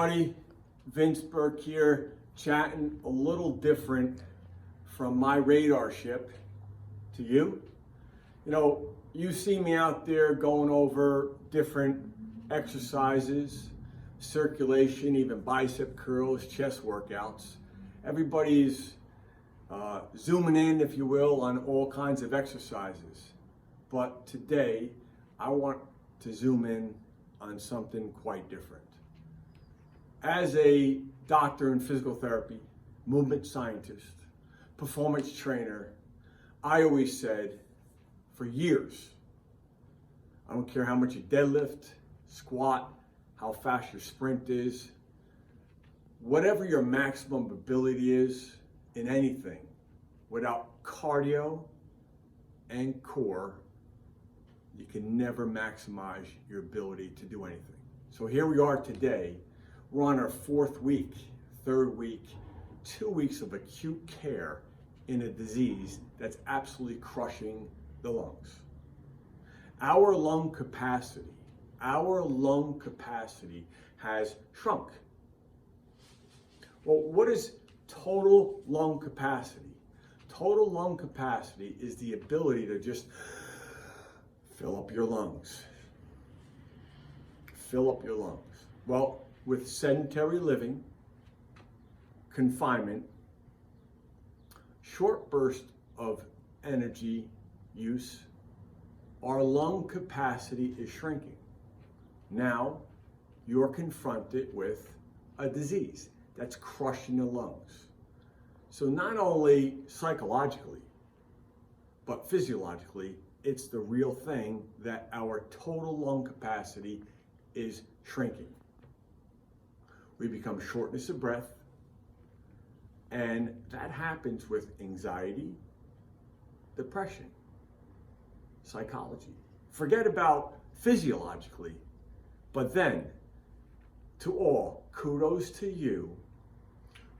Buddy, Vince Burke here, chatting a little different from my radar ship to you. You know, you see me out there going over different exercises, circulation, even bicep curls, chest workouts. Everybody's zooming in, if you will, on all kinds of exercises. But today, I want to zoom in on something quite different. As a doctor in physical therapy, movement scientist, performance trainer, I always said for years, I don't care how much you deadlift, squat, how fast your sprint is, whatever your maximum ability is in anything, without cardio and core, you can never maximize your ability to do anything. So here we are today. We're on our fourth week, third week, 2 weeks of acute care in a disease that's absolutely crushing the lungs. Our lung capacity has shrunk. Well, what is total lung capacity? Total lung capacity is the ability to just fill up your lungs. Fill up your lungs. Well, with sedentary living, confinement, short burst of energy use, our lung capacity is shrinking. Now, you're confronted with a disease that's crushing the lungs. So not only psychologically, but physiologically, it's the real thing that our total lung capacity is shrinking. We become shortness of breath, and that happens with anxiety, depression, psychology. Forget about physiologically, but then to all, kudos to you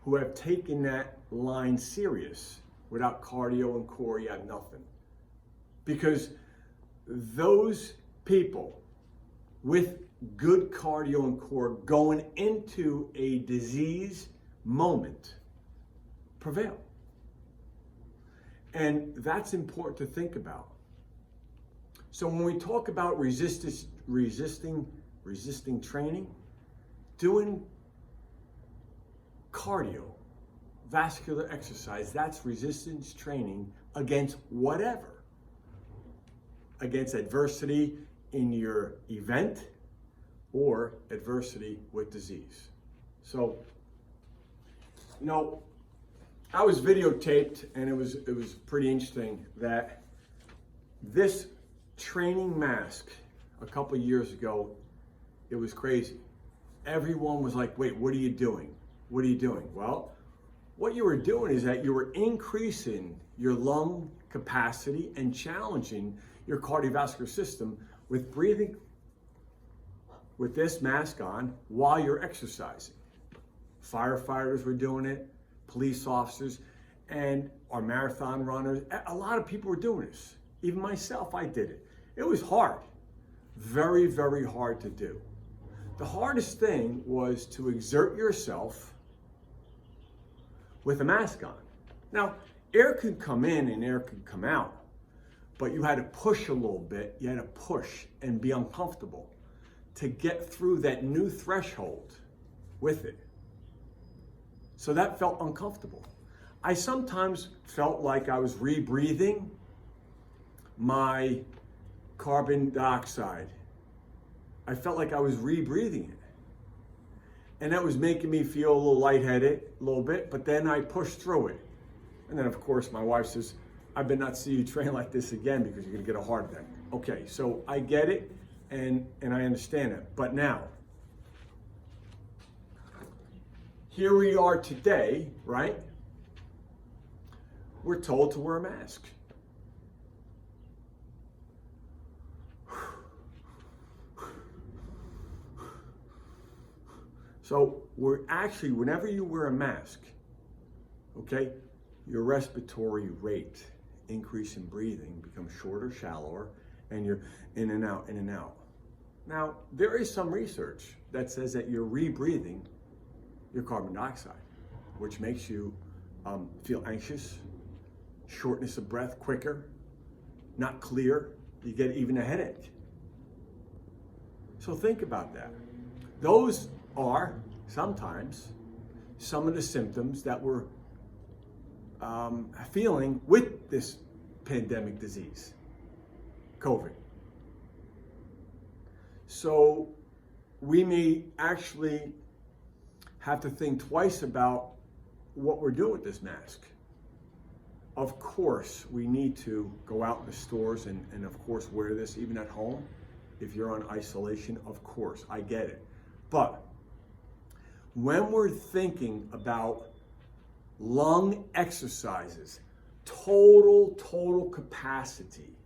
who have taken that line serious. Without cardio and core, you have nothing. Because those people with good cardio and core going into a disease moment prevail. And that's important to think about. So when we talk about resisting training, doing cardio, vascular exercise, that's resistance training against whatever. Against adversity in your event or adversity with disease. So, you know, I was videotaped, and it was pretty interesting that this training mask a couple years ago, it was crazy. Everyone was like, wait, what are you doing? What are you doing? Well, what you were doing is that you were increasing your lung capacity and challenging your cardiovascular system with breathing with this mask on while you're exercising. Firefighters were doing it, police officers, and our marathon runners. A lot of people were doing this. Even myself, I did it. It was hard. Very, very hard to do. The hardest thing was to exert yourself with a mask on. Now, air could come in and air could come out, but you had to push a little bit. You had to push and be uncomfortable to get through that new threshold with it. So that felt uncomfortable. I sometimes felt like I was rebreathing my carbon dioxide. I felt like I was rebreathing it. And that was making me feel a little lightheaded, a little bit, but then I pushed through it. And then, of course, my wife says, I better not see you train like this again because you're gonna get a heart attack. Okay, so I get it, and I understand it. But now, here we are today, right? We're told to wear a mask. So we're actually, whenever you wear a mask, okay, your respiratory rate, increase in breathing, becomes shorter, shallower, and you're in and out, in and out. Now, there is some research that says that you're rebreathing your carbon dioxide, which makes you feel anxious, shortness of breath quicker, not clear. You get even a headache. So think about that. Those are sometimes some of the symptoms that we're feeling with this pandemic disease, COVID. So we may actually have to think twice about what we're doing with this mask. Of course, we need to go out in the stores and of course wear this even at home. If you're on isolation, of course, I get it. But when we're thinking about lung exercises, total capacity,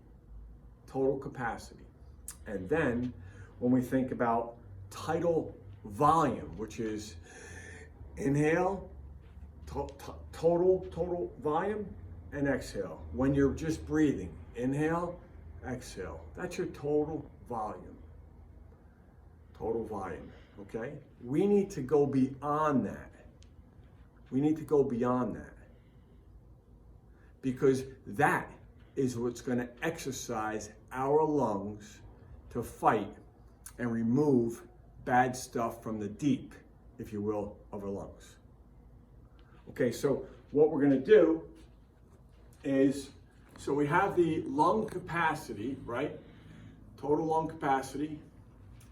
and then when we think about tidal volume, which is inhale, total volume, and exhale. When you're just breathing, inhale, exhale. That's your total volume. Total volume, okay? We need to go beyond that. We need to go beyond that. Because that is what's going to exercise our lungs to fight and remove bad stuff from the deep, if you will, of our lungs. Okay, so what we're going to do is, so we have the lung capacity, right? Total lung capacity.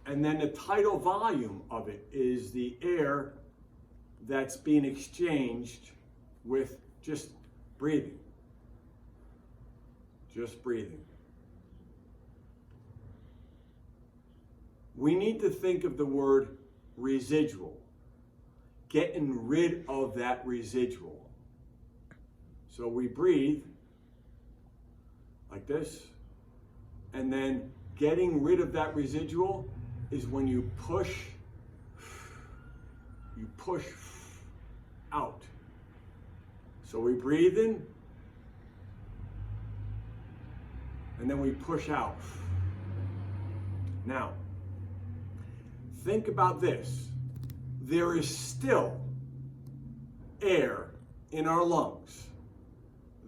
And then the tidal volume of it is the air that's being exchanged with just breathing. Just breathing. We need to think of the word residual. Getting rid of that residual. So we breathe like this, and then getting rid of that residual is when you push out. So we breathe in, and then we push out. Now, think about this. There is still air in our lungs.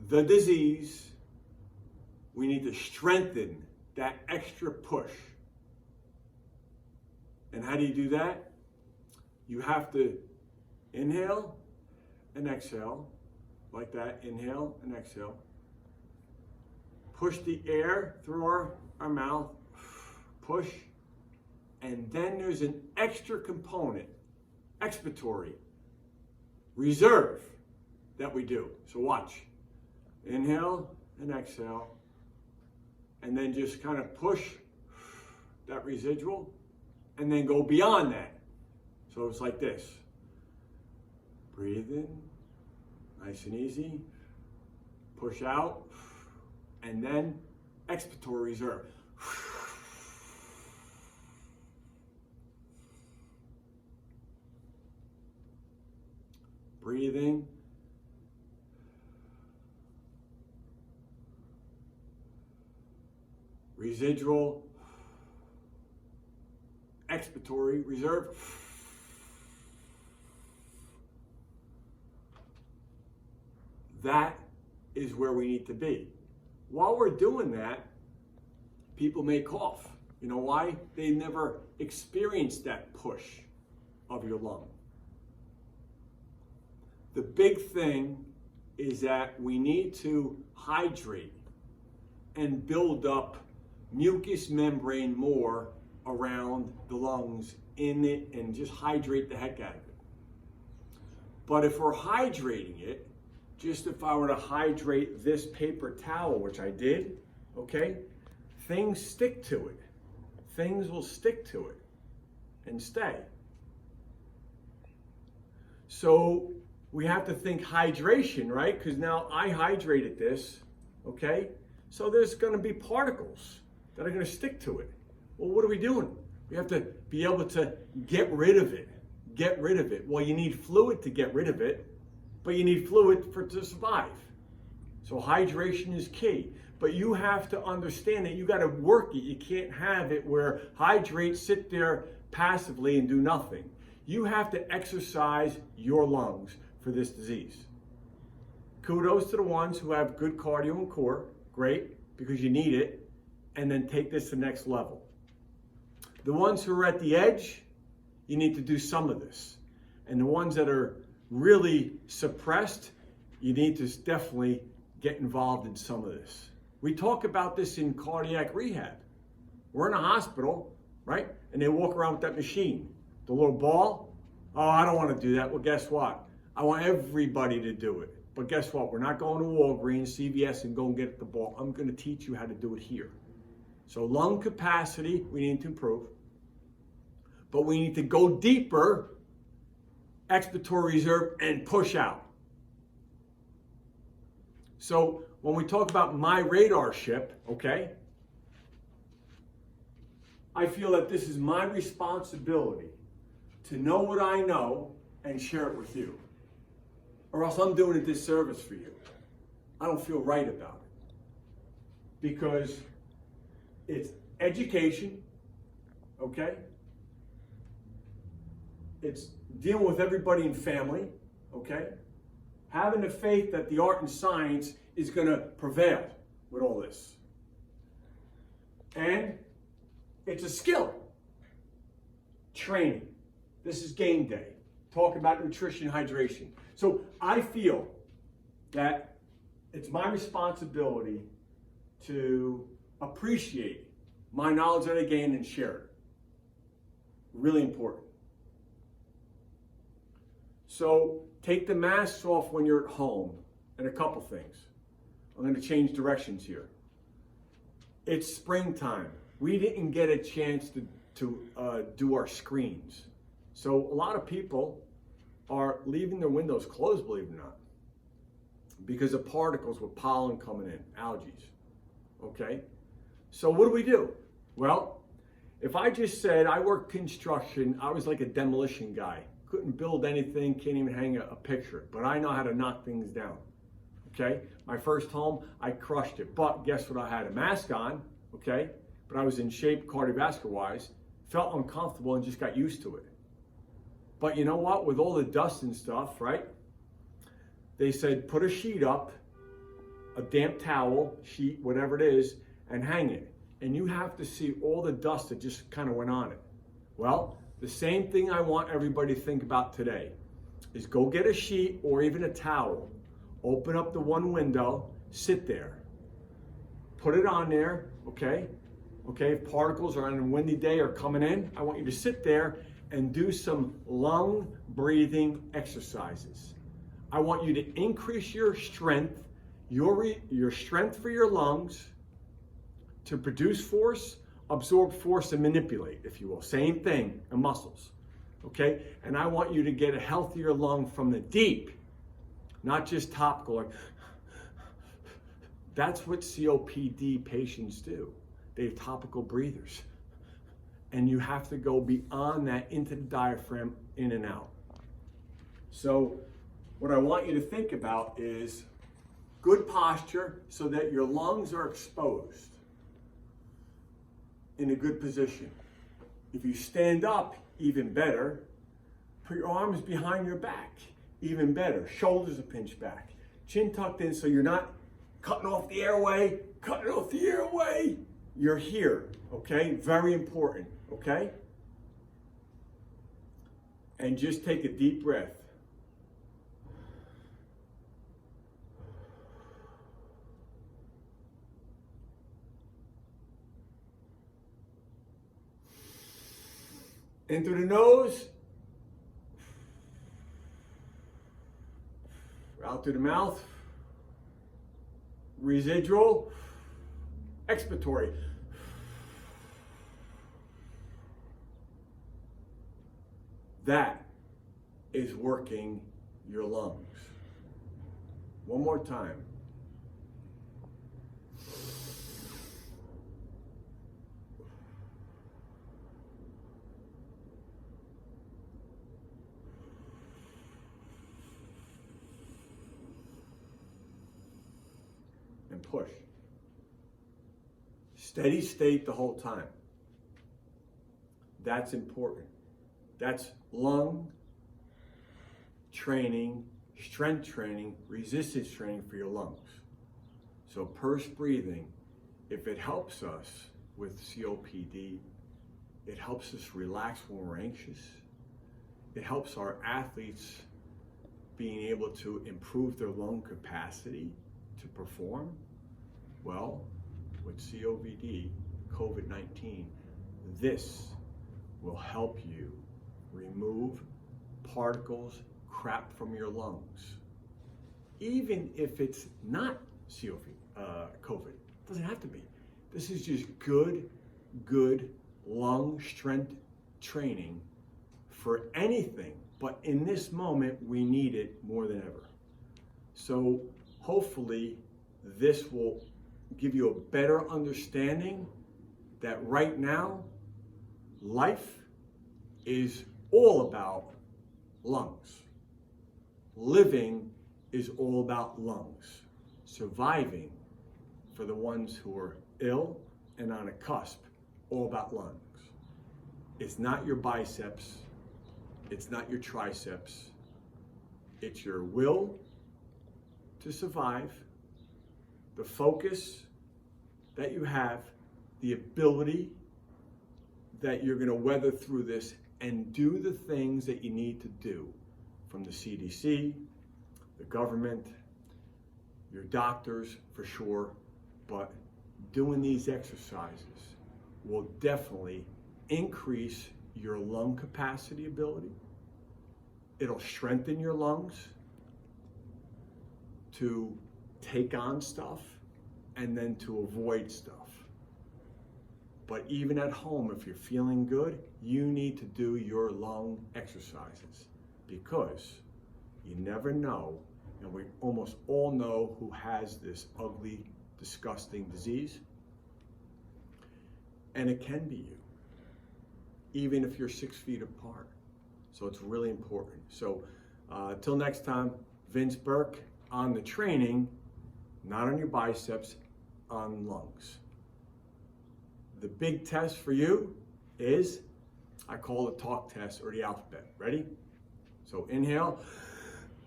The disease, we need to strengthen that extra push. And how do you do that? You have to inhale and exhale, like that, inhale and exhale. Push the air through our mouth, push, and then there's an extra component, expiratory reserve, that we do. So watch. Inhale and exhale, and then just kind of push that residual, and then go beyond that. So it's like this. Breathe in, nice and easy. Push out, and then expiratory reserve. Breathing. Residual, expiratory reserve. That is where we need to be. While we're doing that, people may cough. You know why? They never experienced that push of your lung. The big thing is that we need to hydrate and build up mucous membrane more around the lungs in it, and just hydrate the heck out of it. But if we're hydrating it, just if I were to hydrate this paper towel, which I did, okay, things stick to it. Things will stick to it and stay. So we have to think hydration, right? Because now I hydrated this, okay? So there's going to be particles that are going to stick to it. Well, what are we doing? We have to be able to get rid of it. Get rid of it. Well, you need fluid to get rid of it, but you need fluid to survive. So hydration is key. But you have to understand that you got to work it. You can't have it where hydrate, sit there passively and do nothing. You have to exercise your lungs for this disease. Kudos to the ones who have good cardio and core. Great, because you need it. And then take this to the next level. The ones who are at the edge, you need to do some of this. And the ones that are really suppressed, you need to definitely get involved in some of this. We talk about this in cardiac rehab. We're in a hospital, right? And they walk around with that machine, the little ball. Oh, I don't want to do that. Well, guess what? I want everybody to do it. But guess what? We're not going to Walgreens, CVS, and go and get the ball. I'm going to teach you how to do it here. So lung capacity, we need to improve. But we need to go deeper, expiratory reserve, and push out. So when we talk about my radar ship, okay, I feel that this is my responsibility to know what I know and share it with you. Or else I'm doing a disservice for you. I don't feel right about it. Because it's education, okay? It's dealing with everybody in family, okay? Having the faith that the art and science is going to prevail with all this. And it's a skill. Training. This is game day. Talk about nutrition, hydration. So I feel that it's my responsibility to appreciate my knowledge that I gain and share it. Really important. So take the masks off when you're at home, and a couple things. I'm going to change directions here. It's springtime. We didn't get a chance to do our screens. So a lot of people are leaving their windows closed, believe it or not, because of particles with pollen coming in, algae. Okay? So what do? Well, if I just said I worked construction, I was like a demolition guy. Couldn't build anything, can't even hang a picture, but I know how to knock things down. Okay? My first home, I crushed it. But guess what? I had a mask on, okay? But I was in shape cardiovascular-wise, felt uncomfortable and just got used to it. But you know what? With all the dust and stuff, right? They said put a sheet up, a damp towel, sheet, whatever it is, and hang it. And you have to see all the dust that just kind of went on it. Well, the same thing I want everybody to think about today is go get a sheet or even a towel, open up the one window, sit there, put it on there, okay? Okay, if particles are on a windy day or coming in, I want you to sit there and do some lung breathing exercises. I want you to increase your strength, your strength for your lungs to produce force, absorb force, and manipulate, if you will. Same thing, and muscles, okay? And I want you to get a healthier lung from the deep, not just topical. Like, that's what COPD patients do. They have topical breathers. And you have to go beyond that into the diaphragm, in and out. So what I want you to think about is good posture so that your lungs are exposed in a good position. If you stand up, even better. Put your arms behind your back, even better. Shoulders are pinched back. Chin tucked in so you're not cutting off the airway, You're here, okay? Very important, okay? And just take a deep breath. In through the nose, out through the mouth, residual, expiratory. That is working your lungs. One more time. push. Steady state the whole time. That's important. That's lung training, strength training, resistance training for your lungs. So pursed breathing, if it helps us with COPD, it helps us relax when we're anxious. It helps our athletes being able to improve their lung capacity to perform. Well, with COVID-19, this will help you remove particles, crap from your lungs. Even if it's not COVID, it doesn't have to be. This is just good lung strength training for anything, but in this moment, we need it more than ever. So hopefully this will give you a better understanding that right now, life is all about lungs. Living is all about lungs. Surviving, for the ones who are ill and on a cusp, all about lungs. It's not your biceps, it's not your triceps, it's your will to survive, the focus that you have, the ability that you're going to weather through this and do the things that you need to do from the CDC, the government, your doctors for sure, but doing these exercises will definitely increase your lung capacity ability. It'll strengthen your lungs to take on stuff and then to avoid stuff. But even at home, if you're feeling good, you need to do your lung exercises because you never know, and we almost all know who has this ugly, disgusting disease, and it can be you, even if you're 6 feet apart. So it's really important. So till next time, Vince Burke on the training, not on your biceps, on lungs. The big test for you is, I call the talk test or the alphabet. Ready? So inhale,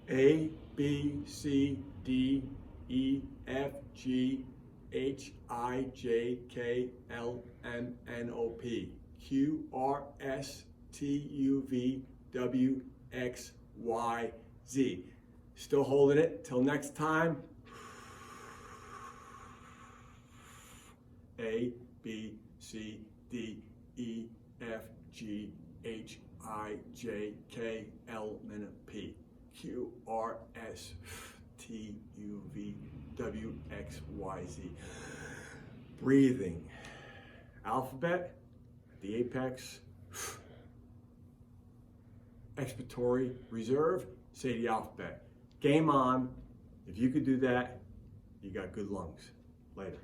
A, B, C, D, E, F, G, H, I, J, K, L, M, N, O, P, Q, R, S, T, U, V, W, X, Y, Z. Still holding it. Till next time. A, B, C, D, E, F, G, H, I, J, K, L, M, P, Q, R, S, T, U, V, W, X, Y, Z. Breathing. Alphabet, the apex. Expiratory reserve, say the alphabet. Game on. If you could do that, you got good lungs. Later.